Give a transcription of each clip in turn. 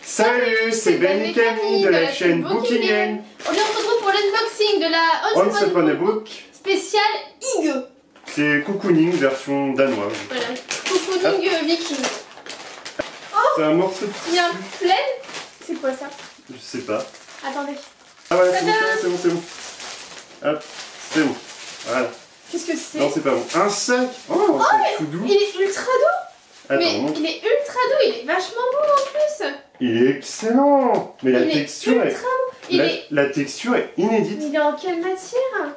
Salut, c'est Ben et Camille de la chaîne Booking Game. On se retrouve pour l'unboxing de la Once Upon a Book spéciale Hygge. C'est Cocooning version danoise. Voilà, Cocooning viking. C'est un morceau de Il y a un plaid. C'est quoi ça? Je sais pas. Attendez. Ah voilà, c'est bon. Hop, c'est bon. Voilà. Qu'est-ce que c'est? Non, c'est pas bon. Un sac. Oh, c'est tout doux. Il est ultra doux. Attends, mais il est ultra doux, il est vachement beau en plus. Il est excellent. Mais la texture est ultra beau. La texture est inédite. Il est en quelle matière?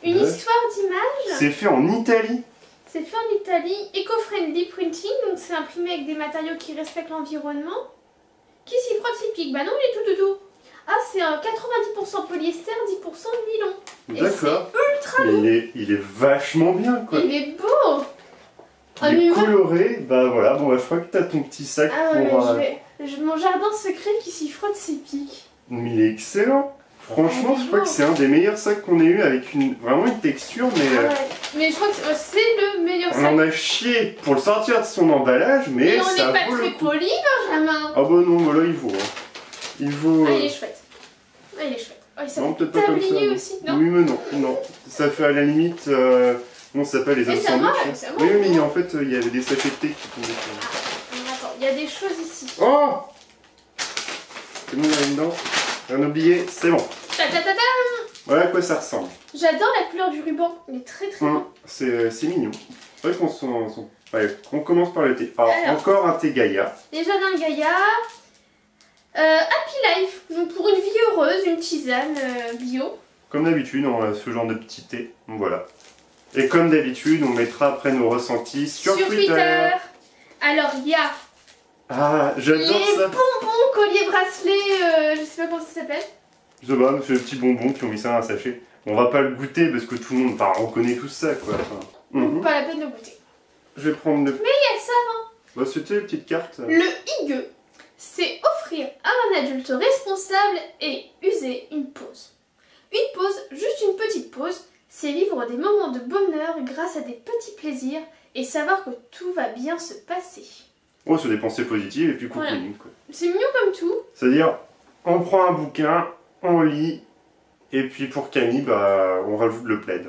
Une histoire d'image. C'est fait en Italie. C'est fait en Italie. Eco-friendly printing, donc c'est imprimé avec des matériaux qui respectent l'environnement. Qui s'y frotte s'y pique? Bah non, il est tout doudou. Ah, c'est 90% polyester, 10% nylon. D'accord. Ultra beau. Il est vachement bien quoi. Il est beau. Il est coloré. Bah voilà, bon bah, je crois que t'as ton petit sac pour... Mon jardin secret qui s'y frotte s'y pique. Mais il est excellent. Franchement, je crois que c'est un des meilleurs sacs qu'on ait eu avec vraiment une texture, mais... Mais je crois que c'est le meilleur sac. On en a chié pour le sortir de son emballage, mais ça vaut le coup. on n'est pas très poli, Benjamin. Ah bah non, voilà, il vaut. Il vaut... Ah, il est chouette. Ah, il est chouette. Oh, il non, peut-être pas comme ça. aussi, non? Oui, mais non. Ça fait à la limite... comment ça s'appelle, les autres sandwichs. Oui, mais en fait, il y avait des sachets de thé qui tombaient. Attends, il y a des choses ici. Oh! C'est bon, il y a une dedans. Rien oublié, c'est bon. Voilà à quoi ça ressemble. J'adore la couleur du ruban, il est très très beau. C'est mignon. C'est vrai qu'on on commence par le thé. Alors, encore un thé Gaïa. Déjà d'un Gaïa. Happy Life, donc pour une vie heureuse, une tisane bio. Comme d'habitude, on a ce genre de petit thé. Donc voilà. Et comme d'habitude, on mettra après nos ressentis sur Twitter. Alors, il y a... Ah, j'adore ça. Les bonbons, colliers, bracelets, je sais pas comment ça s'appelle. Je sais pas, c'est les petits bonbons qui ont mis ça dans un sachet. On va pas le goûter parce que tout le monde, on connaît tout ça quoi. Pas la peine de goûter. Je vais prendre le... Mais il y a ça avant. Bah c'était les petites cartes. Le Hygge, c'est offrir à un adulte responsable et usé une pause. Une pause, juste une petite pause, c'est vivre des moments de bonheur grâce à des petits plaisirs et savoir que tout va bien se passer. Oh, c'est des pensées positives et puis cocooning quoi. C'est mignon comme tout. C'est-à-dire, on prend un bouquin, on lit, et puis pour Camille, bah, on rajoute le plaid.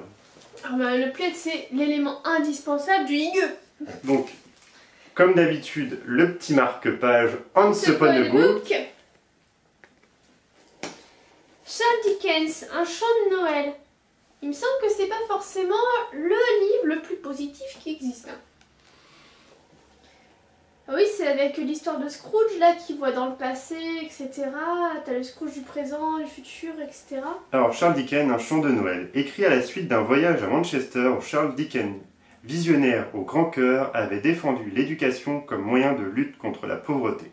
Alors, bah, le plaid, c'est l'élément indispensable du Hygge. Donc, comme d'habitude, le petit marque-page Once Upon a Book. Charles Dickens, un chant de Noël. Il me semble que c'est pas forcément le livre le plus positif qui existe. Ah oui, c'est avec l'histoire de Scrooge là qui voit dans le passé, etc. T'as le Scrooge du présent, du futur, etc. Alors, Charles Dickens, un chant de Noël, écrit à la suite d'un voyage à Manchester où Charles Dickens, visionnaire au grand cœur, avait défendu l'éducation comme moyen de lutte contre la pauvreté.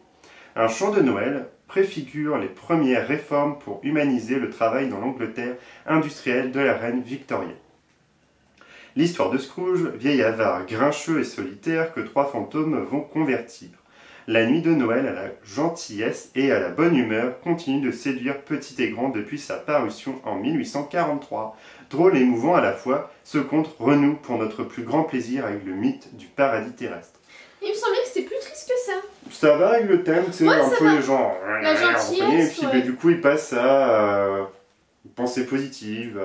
Un chant de Noël préfigure les premières réformes pour humaniser le travail dans l'Angleterre industrielle de la reine Victoria. L'histoire de Scrooge, vieil avare grincheux et solitaire que trois fantômes vont convertir. La nuit de Noël à la gentillesse et à la bonne humeur continue de séduire petit et grand depuis sa parution en 1843. Drôle et émouvant à la fois, ce conte renoue pour notre plus grand plaisir avec le mythe du paradis terrestre. Il me semblait que c'était plus triste que ça. Ça va avec le thème, c'est un peu les gens... La gentillesse, et puis du coup, il passe à pensée positive,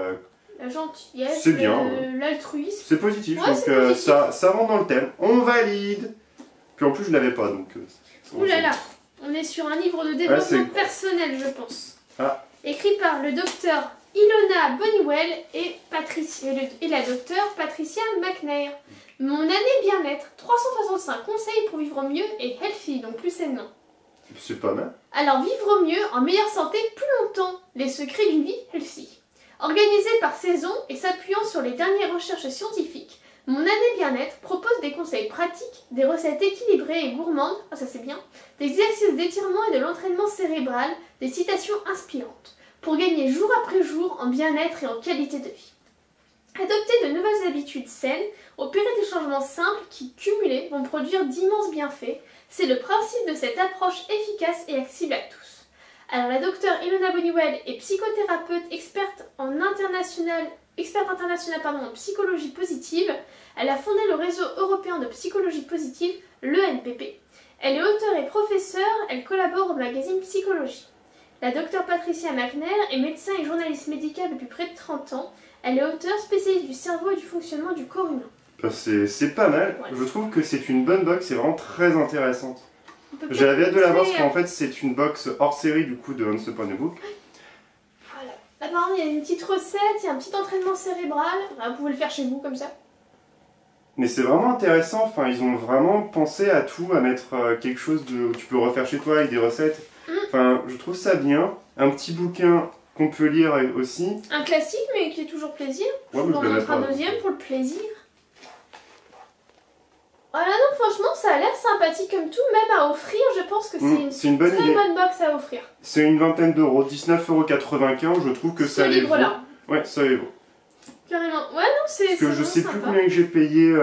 la gentillesse, c'est bien, l'altruisme. c'est positif, Ouais, donc positif. ça rentre dans le thème. On valide. Puis en plus, je l'avais pas, donc... Ouh là là, on est sur un livre de développement personnel, je pense. Écrit par le docteur Ilona Bonniwell et la docteure Patricia McNair. Mon année bien-être, 365 conseils pour vivre mieux et healthy, donc plus sainement. C'est pas mal. Alors vivre mieux, en meilleure santé, plus longtemps. Les secrets d'une vie healthy. Organisé par saison et s'appuyant sur les dernières recherches scientifiques, Mon année bien-être propose des conseils pratiques, des recettes équilibrées et gourmandes, ça c'est bien, des exercices d'étirement et de l'entraînement cérébral, des citations inspirantes, pour gagner jour après jour en bien-être et en qualité de vie. Adopter de nouvelles habitudes saines, opérer des changements simples qui, cumulés, vont produire d'immenses bienfaits, c'est le principe de cette approche efficace et accessible à tous. Alors la docteure Ilona Bonniwell est psychothérapeute experte internationale en psychologie positive. Elle a fondé le réseau européen de psychologie positive, l'ENPP. Elle est auteure et professeure, elle collabore au magazine Psychologie. La docteure Patricia McNair est médecin et journaliste médicale depuis près de 30 ans. Elle est auteure spécialiste du cerveau et du fonctionnement du corps humain. C'est pas mal, Ouais. je trouve que c'est une bonne box, c'est vraiment très intéressante. On peut J'avais peut-être hâte de la voir montrer, parce qu'en fait c'est une box hors série du coup de Once Upon a Book. Voilà. Là par exemple il y a une petite recette, il y a un petit entraînement cérébral. Vous pouvez le faire chez vous comme ça. Mais c'est vraiment intéressant, enfin ils ont vraiment pensé à tout, à mettre quelque chose que tu peux refaire chez toi avec des recettes. Enfin je trouve ça bien. Un petit bouquin qu'on peut lire aussi. Un classique mais qui est toujours plaisir. Ouais, Je mais vous en je le montre un mettrai. deuxième pour le plaisir. Voilà, non, franchement, ça a l'air sympathique comme tout, même à offrir. Je pense que C'est une bonne très idée. bonne box à offrir. C'est une vingtaine d'euros, 19,95 €, je trouve que ça les vaut. livre-là. Ouais, ça les vaut. Carrément. Ouais, non, c'est Parce que je vraiment sais plus sympa. combien que j'ai payé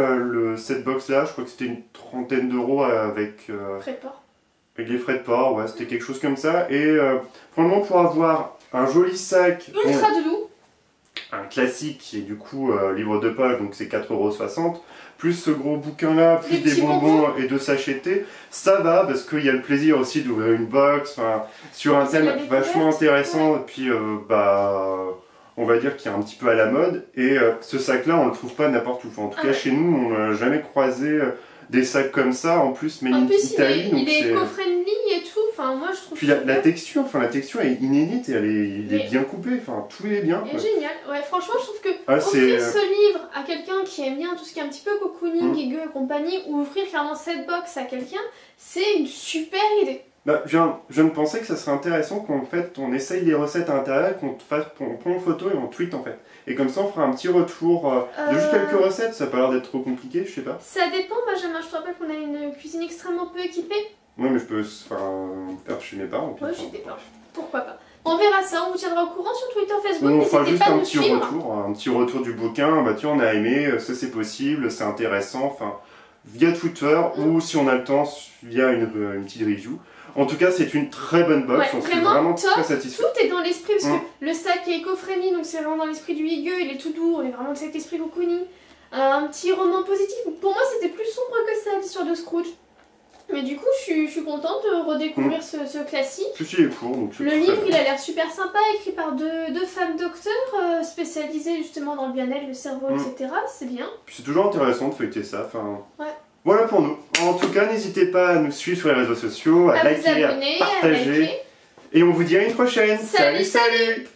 cette box là, je crois que c'était une trentaine d'euros avec Prépare. les frais de port, ouais, c'était quelque chose comme ça. Et franchement, pour avoir un joli sac, Ultra doudou. un classique qui est du coup livre de poche, donc c'est 4,60 €, plus ce gros bouquin là, plus Des des petits bonbons et 2 sachets de thé, ça va parce qu'il y a le plaisir aussi d'ouvrir une box, sur un C'est de la thème découverte, vachement intéressant, et puis on va dire qu'il est un petit peu à la mode. Et ce sac là, on le trouve pas n'importe où. Enfin, en tout cas, ouais. chez nous, on n'a jamais croisé des sacs comme ça, en plus, mais En plus, Italie, donc il est c'est. éco-friendly et tout. Enfin, moi, je trouve Puis ça la texture est inédite et il est Mais- bien coupé, enfin tout est bien. il quoi. est génial. Ouais, franchement, je trouve que Ah, offrir c'est- ce livre à quelqu'un qui aime bien tout ce qui est un petit peu cocooning, Mm. et compagnie, ou offrir clairement cette box à quelqu'un, c'est une super idée. Bah, je viens de penser que ça serait intéressant on essaye les recettes à l'intérieur, qu'on prend en photo et on tweet en fait. Et comme ça on fera un petit retour de juste quelques recettes, ça n'a pas l'air d'être trop compliqué, je sais pas. Ça dépend, Benjamin. Je te rappelle qu'on a une cuisine extrêmement peu équipée. Ouais, mais je peux faire chez mes parents. puis, Ouais, enfin, chez tes parents. Pourquoi pas. On verra ça, on vous tiendra au courant sur Twitter, Facebook. On fera N'hésitez juste pas à un nous petit suivre. retour du bouquin. Bah tiens, on a aimé, ça c'est possible, c'est intéressant. Enfin, via Twitter ou si on a le temps via une petite review. En tout cas, c'est une très bonne box. Ouais, On suis vraiment vraiment top. très satisfait. Tout est dans l'esprit parce Mm. que le sac est éco-friendly, donc c'est vraiment dans l'esprit du higueux, il est tout doux, on est vraiment dans cet esprit cocooning. Un petit roman positif. Pour moi, c'était plus sombre que ça, l'histoire de Scrooge. Mais du coup, je suis contente de redécouvrir ce classique. Ceci est court, donc c'est Le très livre, bien. il a l'air super sympa, écrit par deux femmes docteurs spécialisées justement dans le bien-être, le cerveau, Mm. etc. C'est bien. Puis c'est toujours intéressant de feuilleter ça. Enfin, Ouais. voilà pour nous. En tout cas, n'hésitez pas à nous suivre sur les réseaux sociaux, à À vous liker, abonner, à à partager. liker. Et on vous dit à une prochaine. Salut, salut.